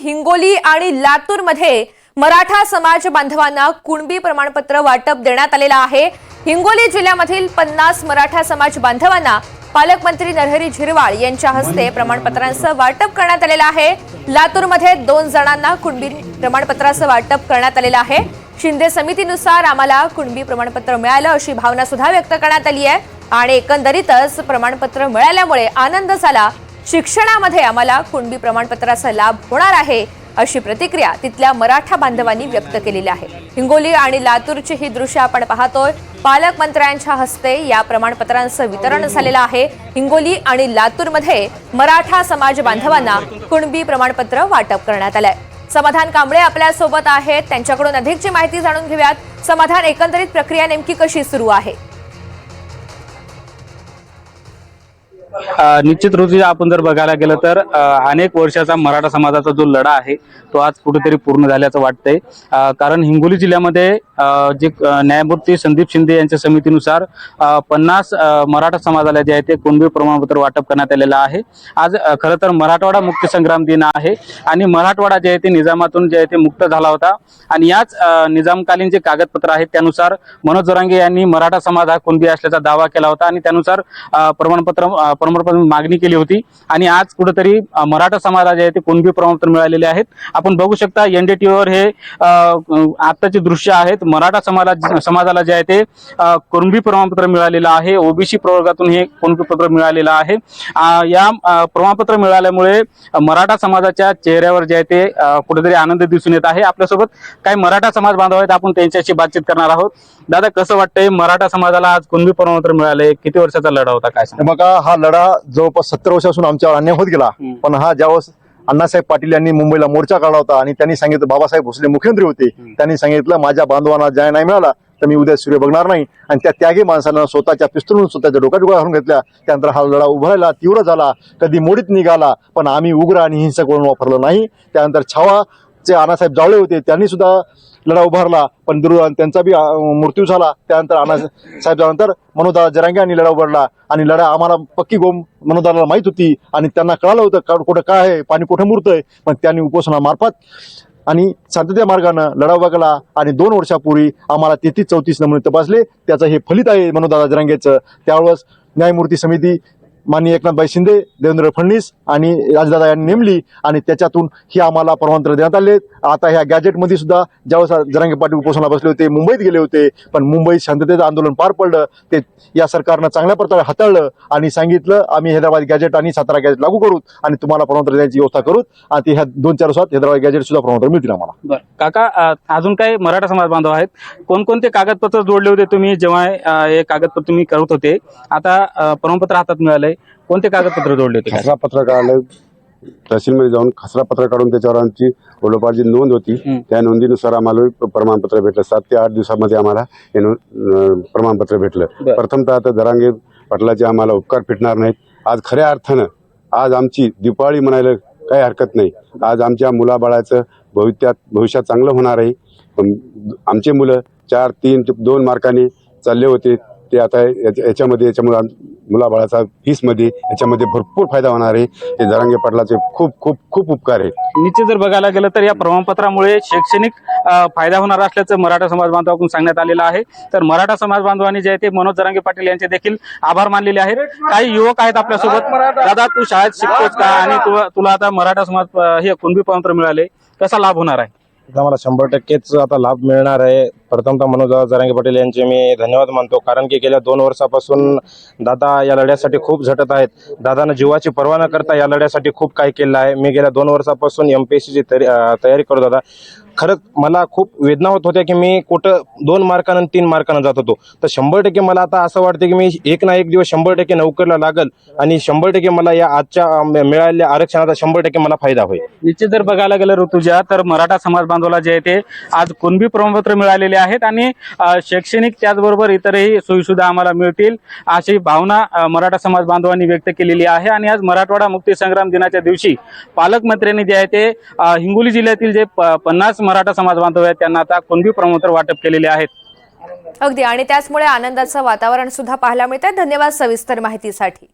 हिंगोली आणि लातूर मध्ये मराठा समाज बांधवांना कुणबी प्रमाणपत्र वाटप देण्यात आलेला आहे। हिंगोली जिल्ह्यामधील 50 मराठा समाज बांधवांना पालकमंत्री नरहरी झिरवाळ यांच्या हस्ते प्रमाणपत्रांचं वाटप करण्यात आलेलं आहे। लातूरमध्ये 2 जणांना कुणबी प्रमाणपत्राचं वाटप करण्यात आलेलं आहे। शिंदे समितीनुसार आम्हाला कुणबी प्रमाणपत्र मिळालं अशी भावना सुद्धा व्यक्त करण्यात आली आहे आणि एकंदरीतच प्रमाणपत्र मिळाल्यामुळे आनंद झाला। शिक्षणामध्ये आम्हाला कुणबी प्रमाणपत्राचा लाभ होणार आहे अशी प्रतिक्रिया तिथल्या मराठा बांधवांनी व्यक्त केलेली आहे। हिंगोली आणि लातूरची ही दृश्य आपण पाहतोय। पालकमंत्र्यांच्या हस्ते या प्रमाणपत्रांचं वितरण झालेलं आहे। हिंगोली आणि लातूरमध्ये मराठा समाज बांधवांना कुणबी प्रमाणपत्र वाटप करण्यात आलंय। समाधान कांबळे आपल्या सोबत आहेत, त्यांच्याकडून अधिकची माहिती जाणून घेऊयात। समाधान, एकंदरीत प्रक्रिया नेमकी कशी सुरू आहे? निश्चित ऋतुजा, आपण जर बघायला गेलं तर अनेक वर्षाचा मराठा समाजाचा जो लढा आहे तो आज कुठेतरी पूर्ण झाल्याचं वाटतंय। कारण हिंगोली जिल्ह्यामध्ये जे न्यायमूर्ती संदीप शिंदे यांच्या समितीनुसार 50 मराठा समाजाला जे आहे ते कुणबी प्रमाणपत्र वाटप करण्यात आलेलं आहे। आज खरं तर मराठवाडा मुक्ती संग्राम दिन आहे आणि मराठवाडा जे आहे ते निजामातून जे आहे ते मुक्त झाला होता आणि याच निजामकालीन जे कागदपत्र आहेत त्यानुसार मनोज जरांगे यांनी मराठा समाज हा कुणबी असल्याचा दावा केला होता आणि त्यानुसार प्रमाणपत्र मागणी केली होती आणि आज कुठेतरी मराठा समाजाला जे आहे ते कुणबी प्रमाणपत्र मिळालेले आहेत। आपण बघू शकता एनडीटीव्हीवर हे आताचे दृश्य आहेत। मराठा समाजाला जे आहे ते कुणबी प्रमाणपत्र मिळालेलं आहे। ओबीसी प्रवर्गातून हे कुणबी पत्र मिळालेलं आहे। या प्रमाणपत्र मिळाल्यामुळे मराठा समाजाच्या चेहऱ्यावर जे आहे ते कुठेतरी आनंद दिसून येत आहे। आपल्यासोबत काही मराठा समाज बांधव आहेत, आपण त्यांच्याशी बातचीत करणार आहोत। दादा, कसं वाटतंय मराठा समाजाला आज कुणबी प्रमाणपत्र मिळाले? किती वर्षाचा लढा होता, काय सांगा? बघा, हा लढा जवळपास 70 वर्षापासून आमच्यावर अन्याय होत गेला, पण हा ज्यावेळेस अण्णासाहेब पाटील यांनी मुंबईला मोर्चा काढला होता आणि त्यांनी सांगितलं, बाबासाहेब भोसले मुख्यमंत्री होते, त्यांनी सांगितलं माझ्या बांधवांना न्याय नाही मिळाला तर मी उद्या सूर्य बघणार नाही। आणि त्या त्यागी माणसानं स्वतःच्या पिस्तूलून स्वतःच्या डोक्यात गोळ्या घालून घेतल्या। त्यानंतर हा लढा उभारला, तीव्र झाला, कधी मोडीत निघाला, पण आम्ही उग्र आणि हिंसक वळण वापरलं नाही। त्यानंतर छावाचे अण्णासाहेब जावळे होते, त्यांनी सुद्धा लढा उभारला, पण दुर्दैवाने त्यांचा बी मृत्यू झाला। त्यानंतर अण्णासाहेबांनंतर मनोजदादा जरांगे यांनी लढा उभारला आणि लढा आम्हाला पक्की गोम मनोजदादाला माहित होती आणि त्यांना कळालं होतं कुठं काय आहे, पाणी कुठं मुरतंय, पण त्यांनी उपोषणामार्फत आणि शांततेच्या मार्गानं लढा उभारला आणि 2 वर्षापूर्वी आम्हाला 33-34 नमुने तपासले। त्याचं हे फलित आहे मनोजदादा जरांगेचं। त्यावेळेस न्यायमूर्ती समिती माननीय एकनाथभाई शिंदे, देवेंद्र फडणवीस आणि राजदादा यांनी नेमली आणि त्याच्यातून ही आम्हाला प्रमाणपत्र देण्यात आले। आता ह्या गॅजेटमध्ये सुद्धा ज्यावेळेस जरांगे पाटील उपोषणाला बसले होते, मुंबईत गेले होते, पण मुंबईत शांततेचं आंदोलन पार पडलं, ते या सरकारनं चांगल्या प्रकारे हाताळलं आणि सांगितलं आम्ही हैदराबाद गॅजेट आणि सातारा गॅजेट लागू करू आणि तुम्हाला प्रमाणपत्र द्यायची व्यवस्था करू आणि ते ह्या 2-4 दिवसात हैदराबाद गॅजेट सुद्धा प्रमाणपत्र मिळतील आम्हाला। बरं काका, अजून काही मराठा समाज बांधव आहेत, कोणकोणते कागदपत्र जोडले होते तुम्ही जेव्हा हे कागदपत्र तुम्ही करत होते? आता प्रमाणपत्र हातात मिळालंय, कोणते कागदपत्र जोडले होते? खसरा पत्र काढलं, तहसीलमध्ये जाऊन खसरा पत्र काढून त्याच्यावर आमची ओलोपाची नोंद होती। त्या नोंदीनुसार आम्हाला प्रमाणपत्र भेटलं। 7 ते 8 दिवसामध्ये आम्हाला हे प्रमाणपत्र भेटलं। प्रथमतः आता जरांगे पाटलाचे आम्हाला उपकार फिटणार नाहीत। आज खऱ्या अर्थानं आज आमची दिपावळी म्हणायला काही हरकत नाही। आज आमच्या मुलाबाळाचं भविष्यात चांगलं होणार आहे। आमचे मुलं 4, 3, 2 मार्काने चालले होते, ते आता याच्यामुळे मुलाबाळाचा फीसमध्ये याच्यामध्ये भरपूर फायदा होणार आहे। हे जरांगे पाटलाचे खूप खूप खूप उपकार आहेत। निश्चित जर बघायला गेलं तर या प्रमाणपत्रामुळे शैक्षणिक फायदा होणार असल्याचं मराठा समाज बांधवांकडून सांगण्यात आलेलं आहे। तर मराठा समाज बांधवांनी जे आहे ते मनोज जरांगे पाटील यांचे देखील आभार मानलेले आहेत। काही युवक आहेत आपल्यासोबत। दादा, तू शाळेत शिकतोस का आणि तुला आता मराठा समाज हे कुणबी प्रमाणपत्र मिळाले, कसा लाभ होणार आहे? मला 100%च आता लाभ मिळणार आहे। प्रथमतः मनोज जरांगे पाटील यांचे मी धन्यवाद मानतो, कारण की गेल्या 2 वर्षापासून दादा या लढ्यासाठी खूप झटत आहेत। दादानं जीवाची पर्वा न करता या लढ्यासाठी खूप काही केलं आहे। मी गेल्या 2 वर्षापासून MPSCची तयारी करत होता। खरंच मला खूप वेदना होत होत्या की मी कुठं 2 मार्कानं 3 मार्कानं जात होतो, तर 100% मला आता असं वाटतं की मी एक ना एक दिवस 100% नोकरीला लागल आणि 100% मला या आजच्या मिळालेल्या आरक्षणाचा 100% मला फायदा होईल। निश्चित जर बघायला गेलं ऋतुजा, तर मराठा समाज बांधवाला जे आहे ते आज कुणबी प्रमाणपत्र मिळालेले आहेत आणि शैक्षणिक त्याचबरोबर इतरही सोयीसुद्धा आम्हाला मिळतील अशी भावना मराठा समाज बांधवांनी व्यक्त केलेली आहे। आणि आज मराठवाडा मुक्ती संग्राम दिनाच्या दिवशी पालकमंत्र्यांनी जे आहे ते हिंगोली जिल्ह्यातील जे 50 मराठा समाज बांधव आहेत त्यांना आता कुणबी प्रमाणपत्र वाटप केलेले आहेत। अगदी, आणि त्याचमुळे आनंदाचं वातावरण सुद्धा पाहायला मिळतंय। धन्यवाद सविस्तर माहितीसाठी।